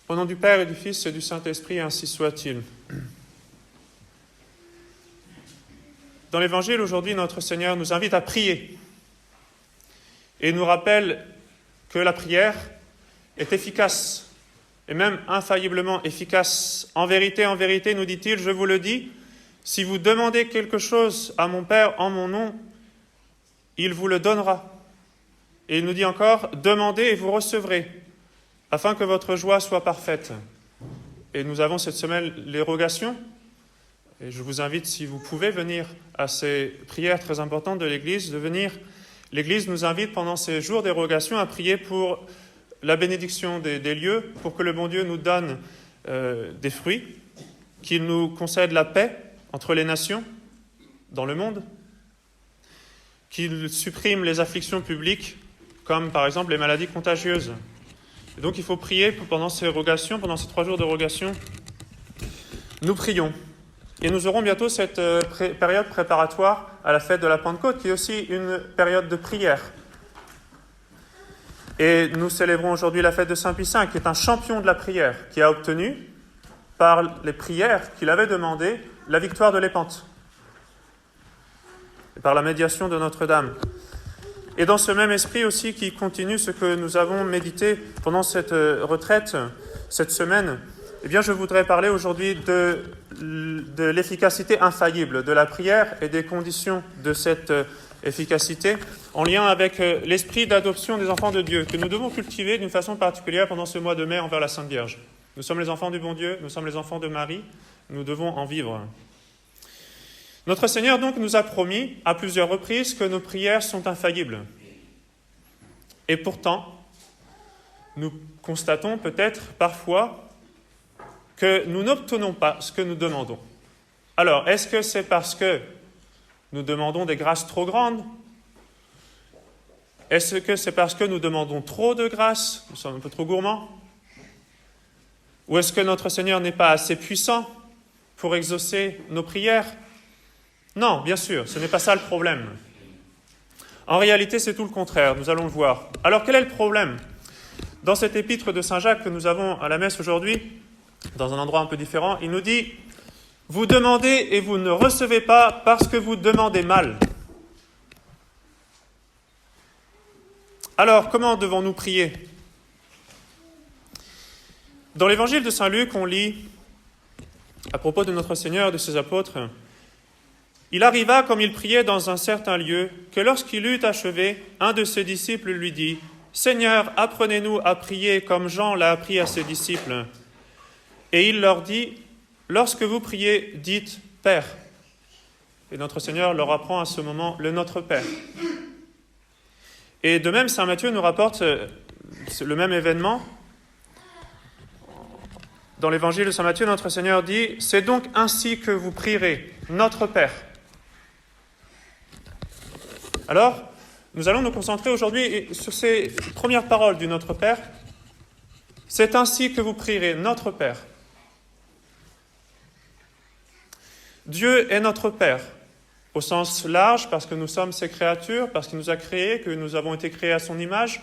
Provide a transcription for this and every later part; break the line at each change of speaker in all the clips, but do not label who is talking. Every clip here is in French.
Au nom du Père et du Fils et du Saint-Esprit, ainsi soit-il. Dans l'Évangile, aujourd'hui, notre Seigneur nous invite à prier et nous rappelle que la prière est efficace et même infailliblement efficace. En vérité, nous dit-il, je vous le dis, si vous demandez quelque chose à mon Père en mon nom, il vous le donnera. Et il nous dit encore, demandez et vous recevrez, afin que votre joie soit parfaite. Et nous avons cette semaine les rogations. Et je vous invite, si vous pouvez, venir à ces prières très importantes de l'Église, de venir. L'Église nous invite pendant ces jours des rogations à prier pour la bénédiction des lieux, pour que le bon Dieu nous donne des fruits, qu'il nous concède la paix entre les nations dans le monde, qu'il supprime les afflictions publiques, comme par exemple les maladies contagieuses. Et donc il faut prier pendant ces rogations, pendant ces 3 jours de rogation. Nous prions. Et nous aurons bientôt cette période préparatoire à la fête de la Pentecôte, qui est aussi une période de prière. Et nous célébrons aujourd'hui la fête de Saint Pie V, qui est un champion de la prière, qui a obtenu, par les prières qu'il avait demandées, la victoire de l'Épante, et par la médiation de Notre-Dame. Et dans ce même esprit aussi qui continue ce que nous avons médité pendant cette retraite, cette semaine, eh bien je voudrais parler aujourd'hui de l'efficacité infaillible de la prière et des conditions de cette efficacité en lien avec l'esprit d'adoption des enfants de Dieu que nous devons cultiver d'une façon particulière pendant ce mois de mai envers la Sainte Vierge. Nous sommes les enfants du bon Dieu, nous sommes les enfants de Marie, nous devons en vivre. Notre Seigneur donc nous a promis à plusieurs reprises que nos prières sont infaillibles. Et pourtant, nous constatons peut-être parfois que nous n'obtenons pas ce que nous demandons. Alors, est-ce que c'est parce que nous demandons des grâces trop grandes? Est-ce que c'est parce que nous demandons trop de grâces? Nous sommes un peu trop gourmands? Ou est-ce que notre Seigneur n'est pas assez puissant pour exaucer nos prières? Non, bien sûr, ce n'est pas ça le problème. En réalité, c'est tout le contraire, nous allons le voir. Alors, quel est le problème? Dans cet épître de Saint Jacques que nous avons à la messe aujourd'hui, dans un endroit un peu différent, il nous dit « Vous demandez et vous ne recevez pas parce que vous demandez mal. » Alors, comment devons-nous prier? Dans l'évangile de Saint Luc, on lit, à propos de notre Seigneur et de ses apôtres, « Il arriva, comme il priait dans un certain lieu, que lorsqu'il eut achevé, un de ses disciples lui dit, « Seigneur, apprenez-nous à prier comme Jean l'a appris à ses disciples. » Et il leur dit, « Lorsque vous priez, dites « Père ». Et notre Seigneur leur apprend à ce moment le « Notre Père ». Et de même, saint Matthieu nous rapporte le même événement. Dans l'évangile de saint Matthieu, notre Seigneur dit, « C'est donc ainsi que vous prierez, Notre Père ». Alors, nous allons nous concentrer aujourd'hui sur ces premières paroles du Notre Père. « C'est ainsi que vous prierez, Notre Père ». Dieu est notre Père, au sens large, parce que nous sommes ses créatures, parce qu'il nous a créés, que nous avons été créés à son image.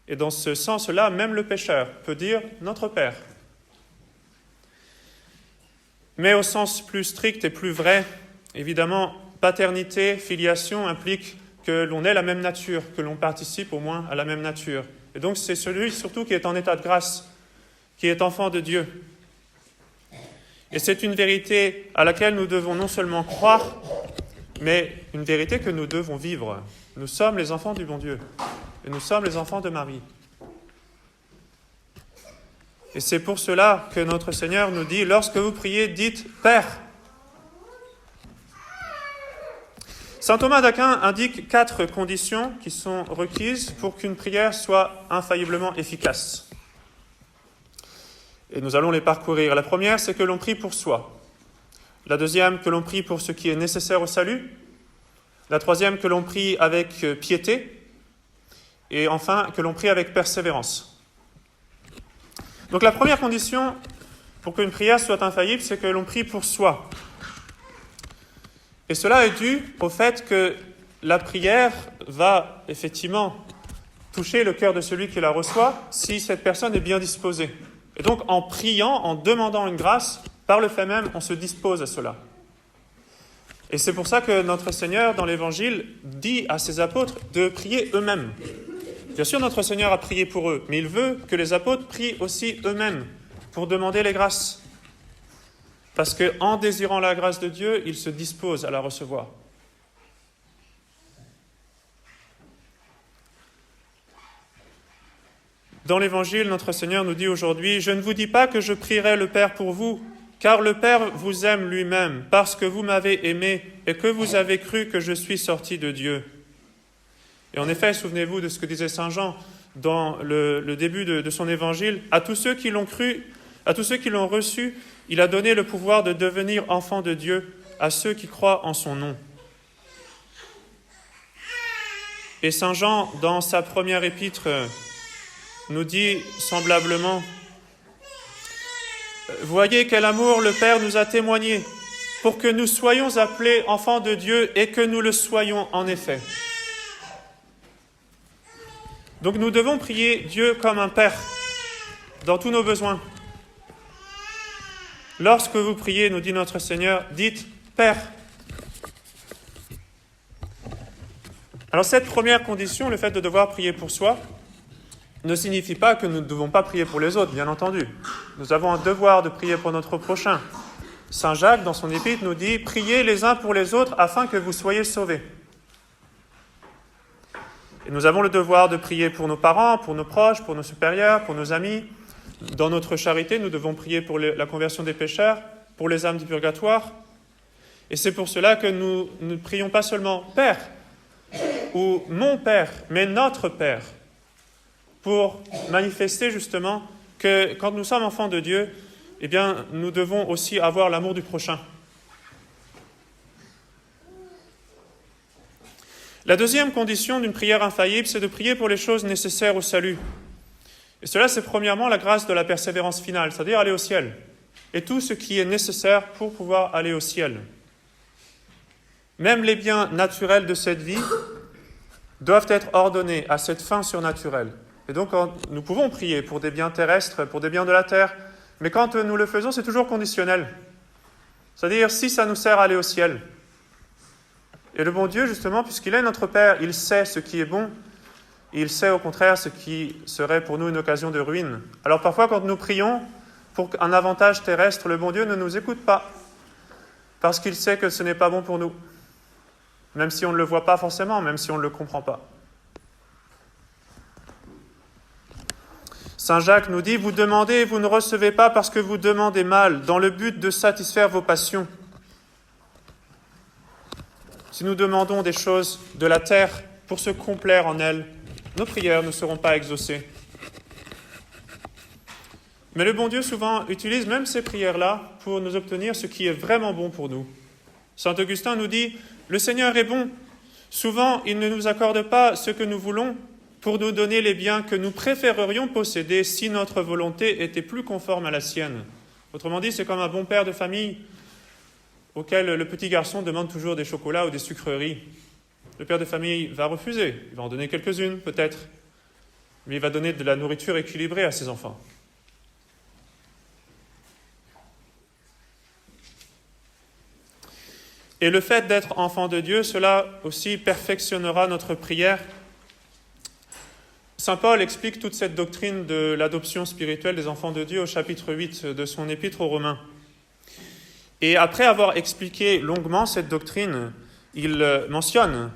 Et dans ce sens-là, même le pécheur peut dire « Notre Père ». Mais au sens plus strict et plus vrai, évidemment, paternité, filiation implique que l'on ait la même nature, que l'on participe au moins à la même nature. Et donc c'est celui surtout qui est en état de grâce, qui est enfant de Dieu. Et c'est une vérité à laquelle nous devons non seulement croire, mais une vérité que nous devons vivre. Nous sommes les enfants du bon Dieu, et nous sommes les enfants de Marie. Et c'est pour cela que notre Seigneur nous dit, lorsque vous priez, dites « Père ». Saint Thomas d'Aquin indique 4 conditions qui sont requises pour qu'une prière soit infailliblement efficace. Et nous allons les parcourir. La première, c'est que l'on prie pour soi. La deuxième, que l'on prie pour ce qui est nécessaire au salut. La troisième, que l'on prie avec piété. Et enfin, que l'on prie avec persévérance. Donc la première condition pour qu'une prière soit infaillible, c'est que l'on prie pour soi. Et cela est dû au fait que la prière va effectivement toucher le cœur de celui qui la reçoit si cette personne est bien disposée. Et donc, en priant, en demandant une grâce, par le fait même, on se dispose à cela. Et c'est pour ça que notre Seigneur, dans l'Évangile, dit à ses apôtres de prier eux-mêmes. Bien sûr, notre Seigneur a prié pour eux, mais il veut que les apôtres prient aussi eux-mêmes pour demander les grâces. Parce qu'en désirant la grâce de Dieu, ils se disposent à la recevoir. Dans l'Évangile, notre Seigneur nous dit aujourd'hui « Je ne vous dis pas que je prierai le Père pour vous, car le Père vous aime lui-même, parce que vous m'avez aimé et que vous avez cru que je suis sorti de Dieu. » Et en effet, souvenez-vous de ce que disait Saint Jean dans le début de son Évangile. À tous ceux qui l'ont cru, à tous ceux qui l'ont reçu, il a donné le pouvoir de devenir enfants de Dieu, à ceux qui croient en son nom. Et Saint Jean, dans sa première épître, nous dit semblablement « Voyez quel amour le Père nous a témoigné, pour que nous soyons appelés enfants de Dieu et que nous le soyons en effet. » Donc nous devons prier Dieu comme un Père dans tous nos besoins. Lorsque vous priez, nous dit notre Seigneur, dites « Père ». Alors cette première condition, le fait de devoir prier pour soi, ne signifie pas que nous ne devons pas prier pour les autres, bien entendu. Nous avons un devoir de prier pour notre prochain. Saint Jacques, dans son épître, nous dit « Priez les uns pour les autres afin que vous soyez sauvés ». Et nous avons le devoir de prier pour nos parents, pour nos proches, pour nos supérieurs, pour nos amis. Dans notre charité, nous devons prier pour la conversion des pécheurs, pour les âmes du purgatoire. Et c'est pour cela que nous ne prions pas seulement « Père » ou « Mon Père », mais « Notre Père », pour manifester justement que quand nous sommes enfants de Dieu, eh bien, nous devons aussi avoir l'amour du prochain. La deuxième condition d'une prière infaillible, c'est de prier pour les choses nécessaires au salut. Et cela, c'est premièrement la grâce de la persévérance finale, c'est-à-dire aller au ciel. Et tout ce qui est nécessaire pour pouvoir aller au ciel. Même les biens naturels de cette vie doivent être ordonnés à cette fin surnaturelle. Et donc, nous pouvons prier pour des biens terrestres, pour des biens de la terre, mais quand nous le faisons, c'est toujours conditionnel. C'est-à-dire, si ça nous sert à aller au ciel. Et le bon Dieu, justement, puisqu'il est notre Père, il sait ce qui est bon, et il sait au contraire ce qui serait pour nous une occasion de ruine. Alors parfois, quand nous prions pour un avantage terrestre, le bon Dieu ne nous écoute pas, parce qu'il sait que ce n'est pas bon pour nous, même si on ne le voit pas forcément, même si on ne le comprend pas. Saint Jacques nous dit « Vous demandez et vous ne recevez pas parce que vous demandez mal, dans le but de satisfaire vos passions. » Si nous demandons des choses de la terre pour se complaire en elles, nos prières ne seront pas exaucées. Mais le bon Dieu souvent utilise même ces prières-là pour nous obtenir ce qui est vraiment bon pour nous. Saint Augustin nous dit « Le Seigneur est bon. Souvent, il ne nous accorde pas ce que nous voulons pour nous donner les biens que nous préférerions posséder si notre volonté était plus conforme à la sienne. » Autrement dit, c'est comme un bon père de famille auquel le petit garçon demande toujours des chocolats ou des sucreries. Le père de famille va refuser. Il va en donner quelques-unes, peut-être. Mais il va donner de la nourriture équilibrée à ses enfants. Et le fait d'être enfant de Dieu, cela aussi perfectionnera notre prière. Saint Paul explique toute cette doctrine de l'adoption spirituelle des enfants de Dieu au chapitre 8 de son épître aux Romains. Et après avoir expliqué longuement cette doctrine, il mentionne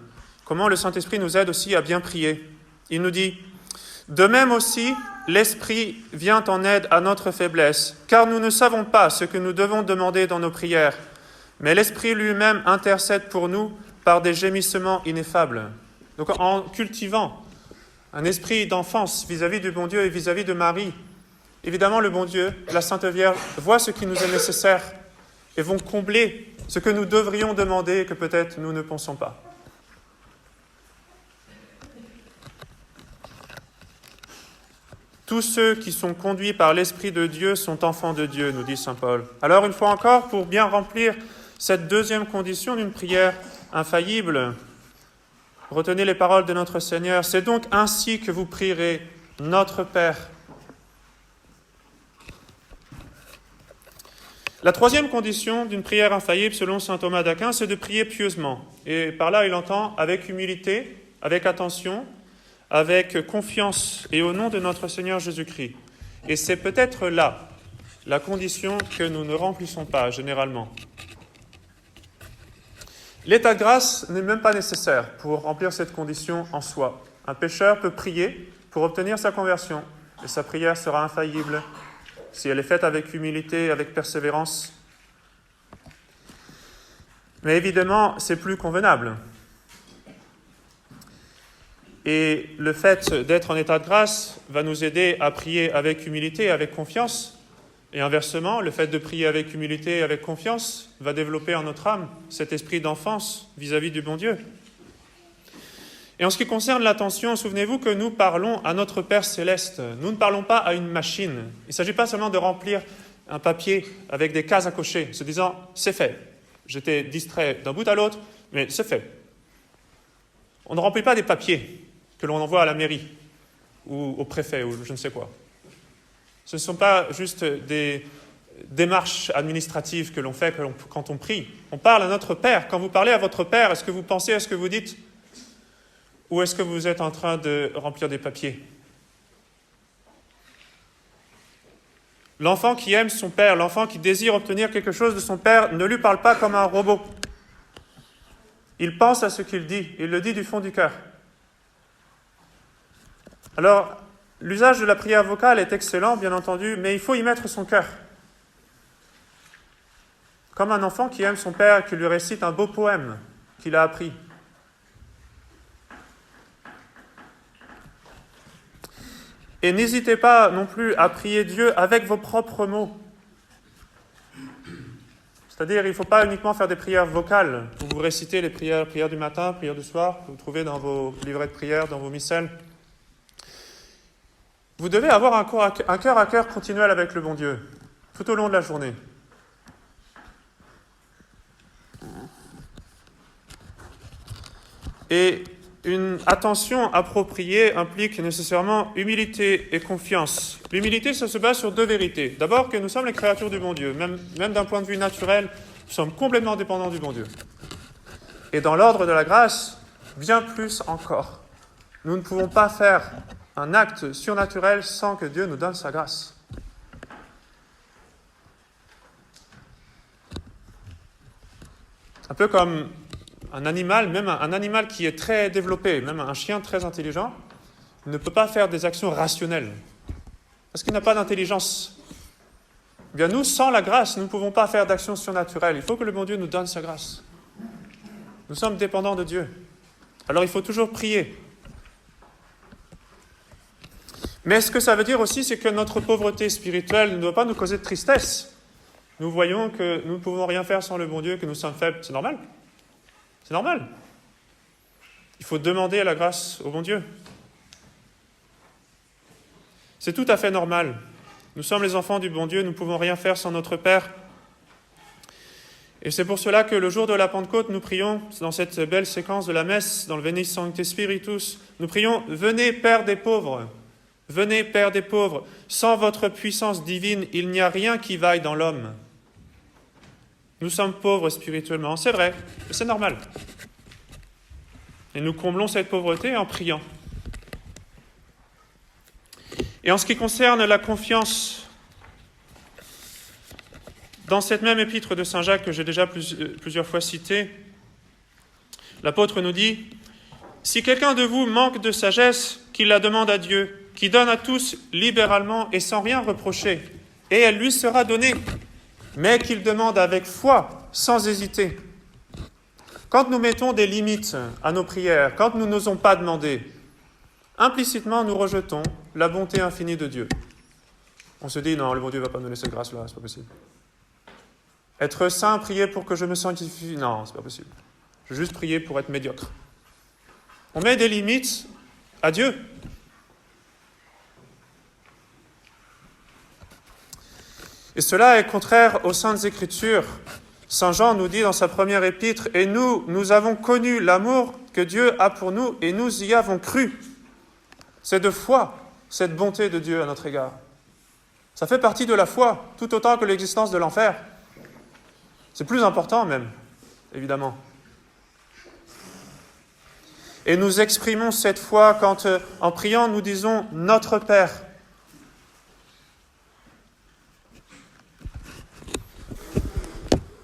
comment le Saint-Esprit nous aide aussi à bien prier. Il nous dit « De même aussi, l'Esprit vient en aide à notre faiblesse, car nous ne savons pas ce que nous devons demander dans nos prières, mais l'Esprit lui-même intercède pour nous par des gémissements ineffables. » Donc en cultivant un esprit d'enfance vis-à-vis du bon Dieu et vis-à-vis de Marie, évidemment le bon Dieu, la Sainte Vierge, voit ce qui nous est nécessaire et vont combler ce que nous devrions demander et que peut-être nous ne pensons pas. Tous ceux qui sont conduits par l'Esprit de Dieu sont enfants de Dieu, nous dit saint Paul. Alors une fois encore, pour bien remplir cette deuxième condition d'une prière infaillible, Retenez les paroles de notre Seigneur. C'est donc ainsi que vous prierez, notre Père. La troisième condition d'une prière infaillible, selon saint Thomas d'Aquin, c'est de prier pieusement. Et par là, il entend avec humilité, avec attention, avec confiance et au nom de notre Seigneur Jésus-Christ. Et c'est peut-être là la condition que nous ne remplissons pas généralement. L'état de grâce n'est même pas nécessaire pour remplir cette condition en soi. Un pécheur peut prier pour obtenir sa conversion et sa prière sera infaillible si elle est faite avec humilité, avec persévérance. Mais évidemment, c'est plus convenable. Et le fait d'être en état de grâce va nous aider à prier avec humilité, avec confiance. Et inversement, le fait de prier avec humilité et avec confiance va développer en notre âme cet esprit d'enfance vis-à-vis du bon Dieu. Et en ce qui concerne l'attention, souvenez-vous que nous parlons à notre Père Céleste. Nous ne parlons pas à une machine. Il ne s'agit pas seulement de remplir un papier avec des cases à cocher, se disant « c'est fait ». J'étais distrait d'un bout à l'autre, mais c'est fait. On ne remplit pas des papiers que l'on envoie à la mairie ou au préfet ou je ne sais quoi. Ce ne sont pas juste des démarches administratives que l'on fait quand on prie. On parle à notre Père. Quand vous parlez à votre Père, est-ce que vous pensez à ce que vous dites ? Ou est-ce que vous êtes en train de remplir des papiers ? L'enfant qui aime son Père, l'enfant qui désire obtenir quelque chose de son Père, ne lui parle pas comme un robot. Il pense à ce qu'il dit, il le dit du fond du cœur. Alors, l'usage de la prière vocale est excellent, bien entendu, mais il faut y mettre son cœur. Comme un enfant qui aime son père, qui lui récite un beau poème qu'il a appris. Et n'hésitez pas non plus à prier Dieu avec vos propres mots. C'est-à-dire, il ne faut pas uniquement faire des prières vocales, où vous récitez les prières du matin, prières du soir, que vous trouvez dans vos livrets de prière, dans vos missels. Vous devez avoir un cœur à cœur continuel avec le bon Dieu, tout au long de la journée. Et une attention appropriée implique nécessairement humilité et confiance. L'humilité, ça se base sur deux vérités. D'abord, que nous sommes les créatures du bon Dieu. Même d'un point de vue naturel, nous sommes complètement dépendants du bon Dieu. Et dans l'ordre de la grâce, bien plus encore. Nous ne pouvons pas faire un acte surnaturel sans que Dieu nous donne sa grâce. Un peu comme un animal, même un animal qui est très développé, même un chien très intelligent, ne peut pas faire des actions rationnelles, parce qu'il n'a pas d'intelligence. Eh bien nous, sans la grâce, nous ne pouvons pas faire d'actions surnaturelles. Il faut que le bon Dieu nous donne sa grâce. Nous sommes dépendants de Dieu. Alors il faut toujours prier. Mais ce que ça veut dire aussi, c'est que notre pauvreté spirituelle ne doit pas nous causer de tristesse. Nous voyons que nous ne pouvons rien faire sans le bon Dieu, que nous sommes faibles. C'est normal. C'est normal. Il faut demander la grâce au bon Dieu. C'est tout à fait normal. Nous sommes les enfants du bon Dieu, nous ne pouvons rien faire sans notre Père. Et c'est pour cela que le jour de la Pentecôte, nous prions, dans cette belle séquence de la messe, dans le Veni Sancte Spiritus, nous prions « Venez, Père des pauvres ». Venez, Père des pauvres, sans votre puissance divine, il n'y a rien qui vaille dans l'homme. Nous sommes pauvres spirituellement, c'est vrai, mais c'est normal. Et nous comblons cette pauvreté en priant. Et en ce qui concerne la confiance, dans cette même épître de Saint Jacques que j'ai déjà plusieurs fois citée, l'apôtre nous dit « Si quelqu'un de vous manque de sagesse, qu'il la demande à Dieu, qui donne à tous libéralement et sans rien reprocher, et elle lui sera donnée, mais qu'il demande avec foi, sans hésiter. » Quand nous mettons des limites à nos prières, quand nous n'osons pas demander, implicitement nous rejetons la bonté infinie de Dieu. On se dit, non, le bon Dieu ne va pas nous laisser cette grâce-là, c'est pas possible. Être saint, prier pour que je me sanctifie, non, c'est pas possible. Je veux juste prier pour être médiocre. On met des limites à Dieu. Et cela est contraire aux Saintes Écritures. Saint Jean nous dit dans sa première épître « Et nous avons connu l'amour que Dieu a pour nous et nous y avons cru. C'est de foi, cette bonté de Dieu à notre égard. Ça fait partie de la foi, tout autant que l'existence de l'enfer. C'est plus important même, évidemment. Et nous exprimons cette foi quand, en priant, nous disons « Notre Père ».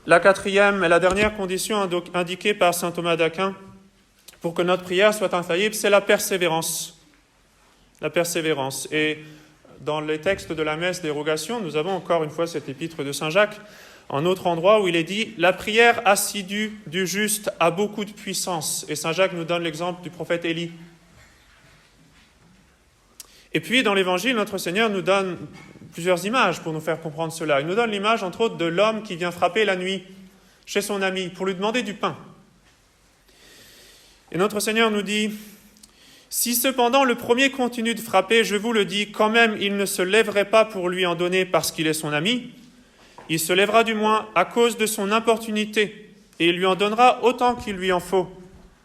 La quatrième et la dernière condition indiquée par saint Thomas d'Aquin pour que notre prière soit infaillible, c'est la persévérance. La persévérance. Et dans les textes de la messe des rogations, nous avons encore une fois cet épître de saint Jacques, en autre endroit où il est dit « La prière assidue du juste a beaucoup de puissance ». Et saint Jacques nous donne l'exemple du prophète Élie. Et puis, dans l'Évangile, notre Seigneur nous donne plusieurs images pour nous faire comprendre cela. Il nous donne l'image, entre autres, de l'homme qui vient frapper la nuit chez son ami pour lui demander du pain. Et notre Seigneur nous dit « Si cependant le premier continue de frapper, je vous le dis, quand même il ne se lèverait pas pour lui en donner parce qu'il est son ami, il se lèvera du moins à cause de son importunité, et il lui en donnera autant qu'il lui en faut. »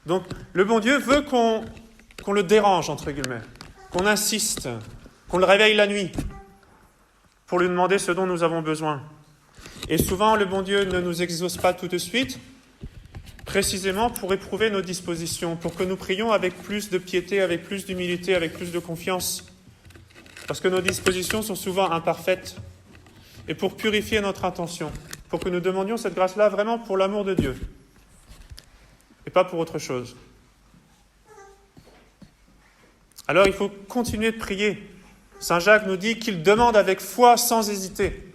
Donc, le bon Dieu veut qu'on le dérange, entre guillemets, qu'on insiste, qu'on le réveille la nuit, pour lui demander ce dont nous avons besoin. Et souvent, le bon Dieu ne nous exauce pas tout de suite, précisément pour éprouver nos dispositions, pour que nous prions avec plus de piété, avec plus d'humilité, avec plus de confiance, parce que nos dispositions sont souvent imparfaites, et pour purifier notre intention, pour que nous demandions cette grâce-là vraiment pour l'amour de Dieu, et pas pour autre chose. Alors il faut continuer de prier. Saint Jacques nous dit qu'il demande avec foi sans hésiter.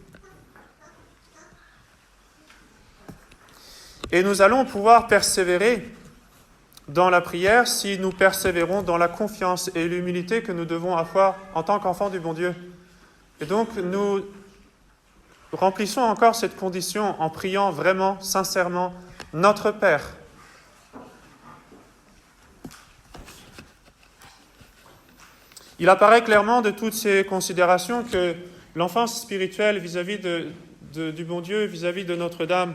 Et nous allons pouvoir persévérer dans la prière si nous persévérons dans la confiance et l'humilité que nous devons avoir en tant qu'enfants du bon Dieu. Et donc nous remplissons encore cette condition en priant vraiment, sincèrement, notre Père. Il apparaît clairement de toutes ces considérations que l'enfance spirituelle vis-à-vis du bon Dieu, vis-à-vis de Notre-Dame,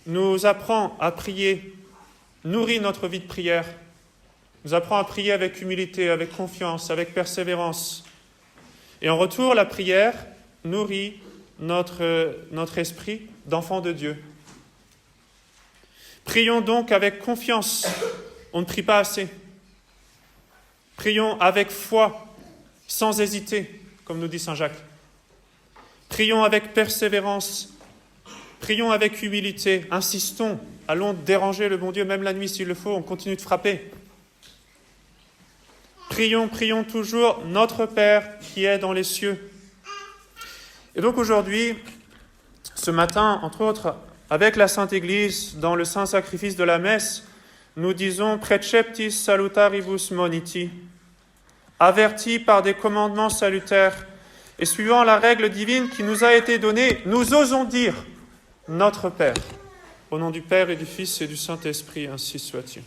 nous apprend à prier, nourrit notre vie de prière, nous apprend à prier avec humilité, avec confiance, avec persévérance. Et en retour, la prière nourrit notre esprit d'enfant de Dieu. Prions donc avec confiance, on ne prie pas assez. Prions avec foi, sans hésiter, comme nous dit saint Jacques. Prions avec persévérance, prions avec humilité, insistons, allons déranger le bon Dieu, même la nuit s'il le faut, on continue de frapper. Prions toujours notre Père qui est dans les cieux. Et donc aujourd'hui, ce matin, entre autres, avec la Sainte Église, dans le Saint Sacrifice de la Messe, nous disons « Preceptis salutaribus moniti », avertis par des commandements salutaires et suivant la règle divine qui nous a été donnée, nous osons dire « Notre Père ». Au nom du Père et du Fils et du Saint-Esprit, ainsi soit-il.